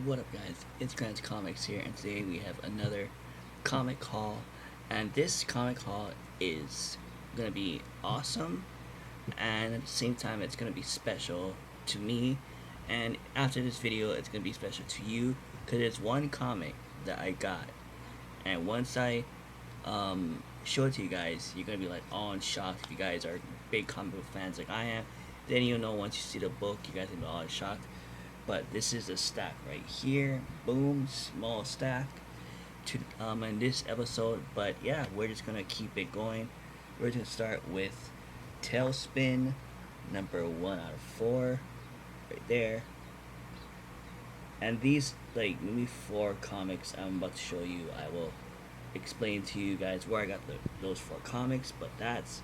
What up, guys? It's Grant's Comics here, and today we have another comic haul. And this comic haul is gonna be awesome, and at the same time, it's gonna be special to me. And after this video, it's gonna be special to you because it's one comic that I got, and once I show it to you guys, you're gonna be like all in shock. If you guys are big comic book fans like I am, then you'll know once you see the book, you guys will be all in shock. But this is a stack right here. Boom, small stack to in this episode. But yeah, we're just gonna keep it going. We're gonna start with Tailspin, number 1 out of 4, right there. And these like maybe 4 comics I'm about to show you, I will explain to you guys where I got those 4 comics. But that's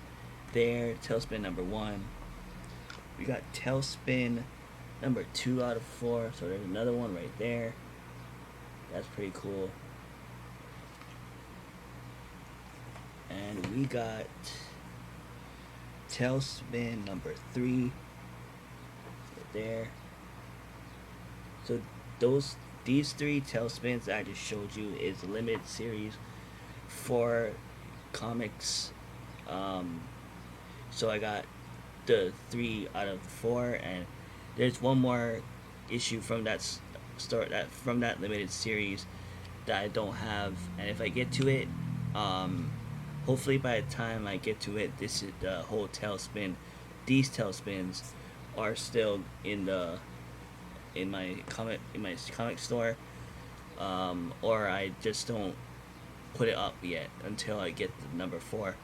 there. Tailspin number 1. We got Tailspin number 2 out of 4. So there's another one right there. That's pretty cool. And we got Tailspin number 3 right there. So these 3 Tailspins that I just showed you is a limited series for comics. So I got the 3 out of 4, and there's one more issue from that limited series that I don't have, and if I get to it, hopefully by the time I get to it, this is the whole Tailspin. These Tailspins are still in my comic store, or I just don't put it up yet until I get the number 4.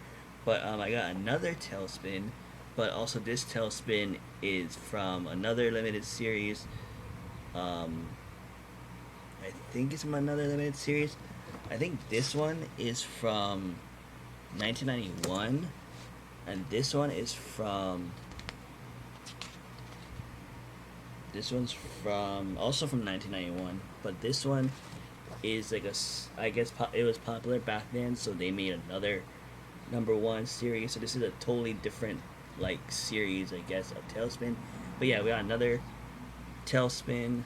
But I got another Tailspin, but also this Tailspin is from another limited series. I think it's from another limited series. I think this one is from 1991, and this one's also from 1991, but this one is like I guess it was popular back then, so they made another number 1 series. So this is a totally different like series, I guess, of Tailspin. But yeah, we got another Tailspin.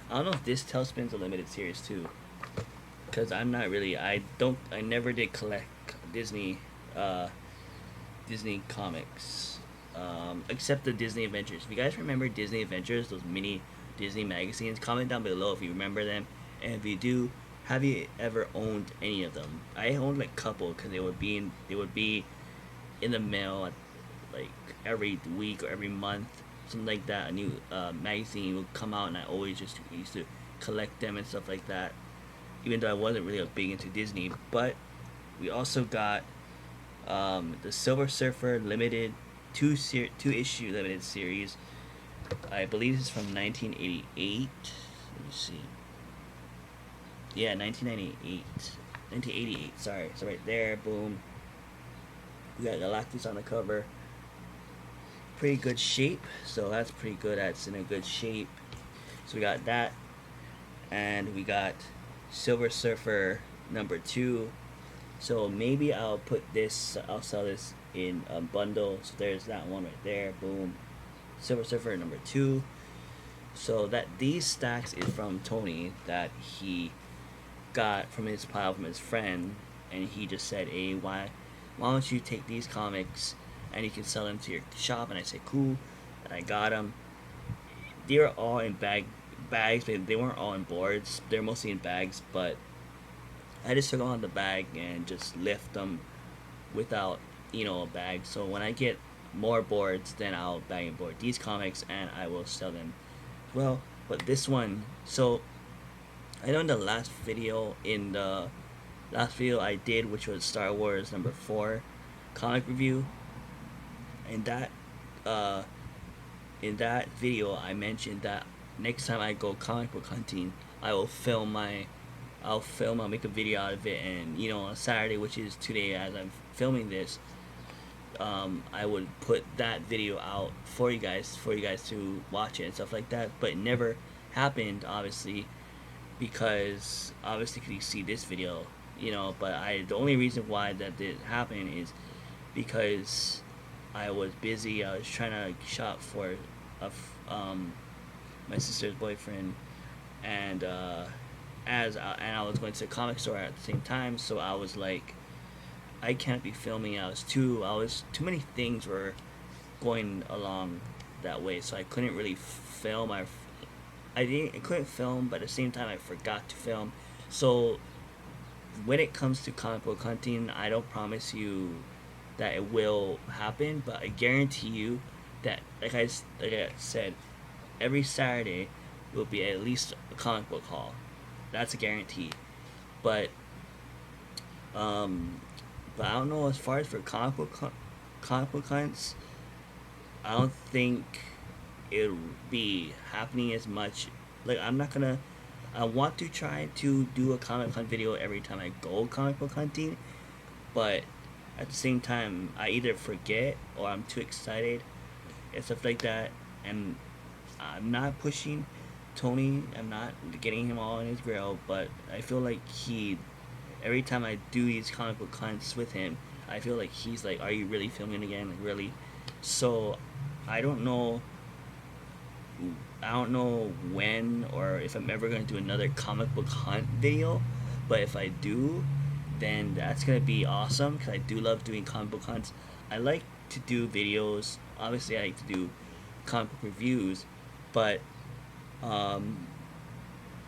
I don't know if this Tailspin's a limited series too, because I'm not really. I never did collect Disney comics, except the Disney Adventures. If you guys remember Disney Adventures, those mini Disney magazines, comment down below if you remember them. And if you do, have you ever owned any of them? I owned like a couple because they would be in the mail like every week or every month, something like that. A new magazine would come out, and I always just used to collect them and stuff like that, even though I wasn't really big into Disney. But we also got the Silver Surfer limited two issue limited series. I believe it's from 1988. Let me see. Yeah, 1988. Sorry. So right there, boom. We got Galactus on the cover. Pretty good shape, so that's pretty good. That's in a good shape. So we got that, and we got Silver Surfer number 2. So maybe I'll sell this in a bundle. So there's that one right there. Boom. Silver Surfer number 2. So that these stacks is from Tony that he got from his pile from his friend, and he just said, "Hey, why don't you take these comics and you can sell them to your shop?" And I said, "Cool." And I got them. They were all in bags, but they weren't all in boards. They're mostly in bags, but I just took them out of the bag and just left them without, a bag. So when I get more boards, then I'll bag and board these comics, and I will sell them. Well, but this one, so I know in the last video I did, which was Star Wars number 4 comic review, and in that video I mentioned that next time I go comic book hunting, I'll make a video out of it, and on Saturday, which is today as I'm filming this, I would put that video out for you guys to watch it and stuff like that. But it never happened, obviously, because you see this video, but the only reason why that didn't happen is because I was busy. I was trying to shop for my sister's boyfriend, and I was going to the comic store at the same time, so I was like, I can't be filming. Too many things were going along that way, so I couldn't really film. I couldn't film, but at the same time I forgot to film. So when it comes to comic book hunting, I don't promise you that it will happen, but I guarantee you that, like I said, every Saturday will be at least a comic book haul. That's a guarantee. But um, but I don't know, as far as for comic book hunts, I don't think it'll be happening as much. Like, I'm not gonna. I want to try to do a comic hunt video every time I go comic book hunting, but at the same time, I either forget or I'm too excited and stuff like that. And I'm not pushing Tony. I'm not getting him all in his grill, but I feel like every time I do these comic book hunts with him, I feel like he's like, "Are you really filming again? Like, really?" So I don't know. I don't know when or if I'm ever going to do another comic book hunt video, but if I do, then that's going to be awesome because I do love doing comic book hunts. I like to do videos. Obviously, I like to do comic book reviews, but um,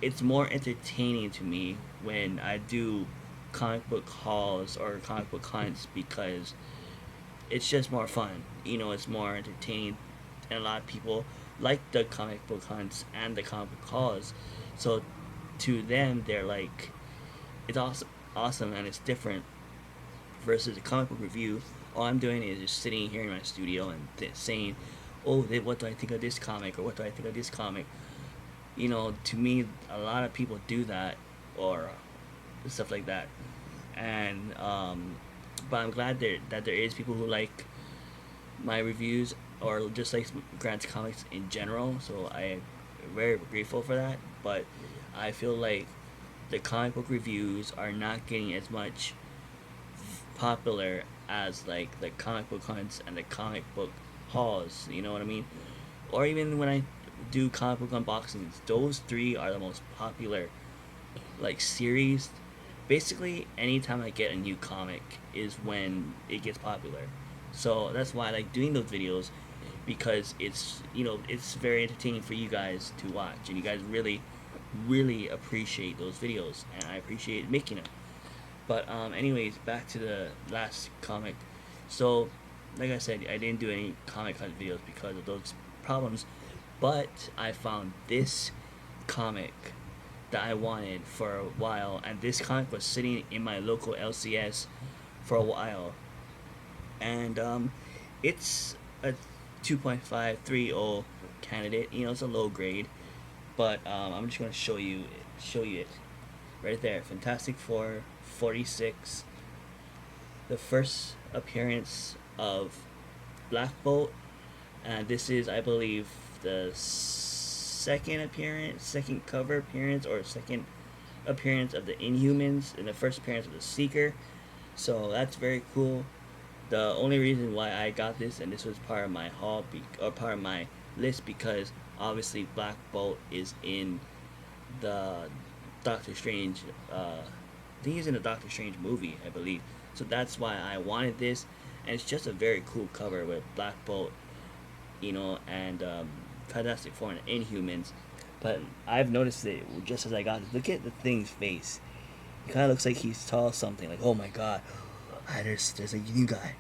it's more entertaining to me when I do comic book hauls or comic book hunts because it's just more fun. It's more entertaining, and a lot of people like the comic book hunts and the comic book hauls. So to them, they're like, it's awesome, and it's different versus a comic book review. All I'm doing is just sitting here in my studio and saying, "Oh, what do I think of this comic?" or "What do I think of this comic?" To me, a lot of people do that or stuff like that, and but I'm glad that there is people who like my reviews or just like Grant's comics in general. So I am very grateful for that. But I feel like the comic book reviews are not getting as much popular as like the comic book hunts and the comic book hauls. You know what I mean? Or even when I do comic book unboxings, those three are the most popular like series. Basically, anytime I get a new comic is when it gets popular. So that's why I like doing those videos, because it's very entertaining for you guys to watch, and you guys really appreciate those videos, and I appreciate making them. But anyways, back to the last comic. So, like I said, I didn't do any comic hunt videos because of those problems, but I found this comic that I wanted for a while, and this comic was sitting in my local LCS for a while, and it's a 2.530 candidate. It's a low grade, but I'm just gonna show you it right there. Fantastic Four 46, the first appearance of Black Bolt, and this is, I believe, the second cover appearance, or second appearance of the Inhumans, and the first appearance of the Seeker. So that's very cool. The only reason why I got this, and this was part of my haul or part of my list, because obviously Black Bolt is in the Doctor Strange. I think he's in the Doctor Strange movie, I believe. So that's why I wanted this, and it's just a very cool cover with Black Bolt, and Fantastic Four and Inhumans. But I've noticed it just as I got it. Look at the thing's face. He kind of looks like he's tall something. Like, oh my god, there's a new guy.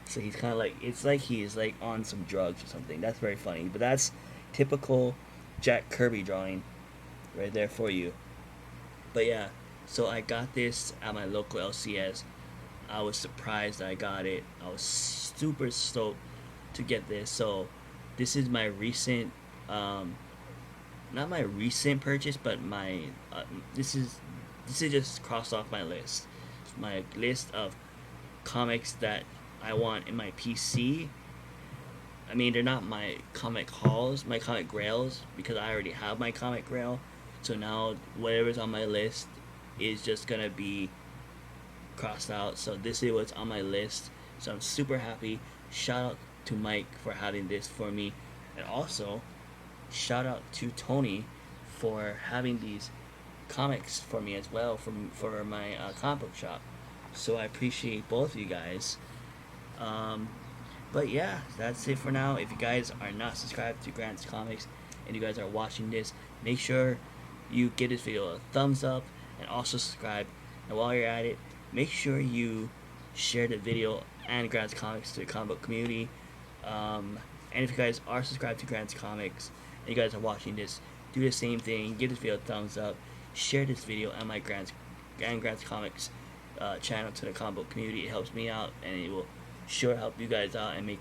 So he's kind of like, it's like he's like on some drugs or something. That's very funny. But that's typical Jack Kirby drawing right there for you. But yeah, so I got this at my local LCS. I was surprised that I got it. I was super stoked to get this. So this is my recent, not my recent purchase, but my this is just crossed off my list. My list of comics that I want in my PC. I mean, they're not my comic hauls, my comic grails, because I already have my comic grail. So now whatever's on my list is just gonna be crossed out. So this is what's on my list. So I'm super happy. Shout out to Mike for having this for me, and also shout out to Tony for having these comics for me as well for my comic book shop. So I appreciate both of you guys. Um, but yeah, that's it for now. If you guys are not subscribed to Grant's Comics and you guys are watching this, make sure you give this video a thumbs up and also subscribe. And while you're at it, make sure you share the video and Grant's Comics to the comic book community. And if you guys are subscribed to Grant's Comics and you guys are watching this, do the same thing. Give this video a thumbs up. Share this video and my Grant's Comics channel to the comic book community. It helps me out and it will sure help you guys out and it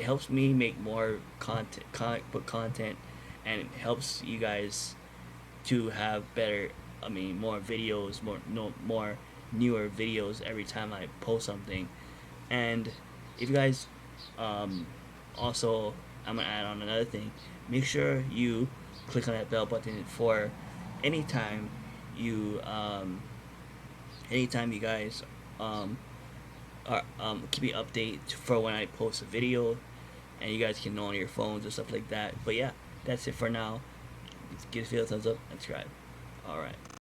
helps me make more content, comic book content, and it helps you guys to have better, more videos, more newer videos every time I post something. And if you guys, also, I'm gonna add on another thing. Make sure you click on that bell button for anytime you, anytime you guys, keep me update for when I post a video, and you guys can know on your phones or stuff like that. But yeah, that's it for now. Give this video a thumbs up and subscribe. Alright.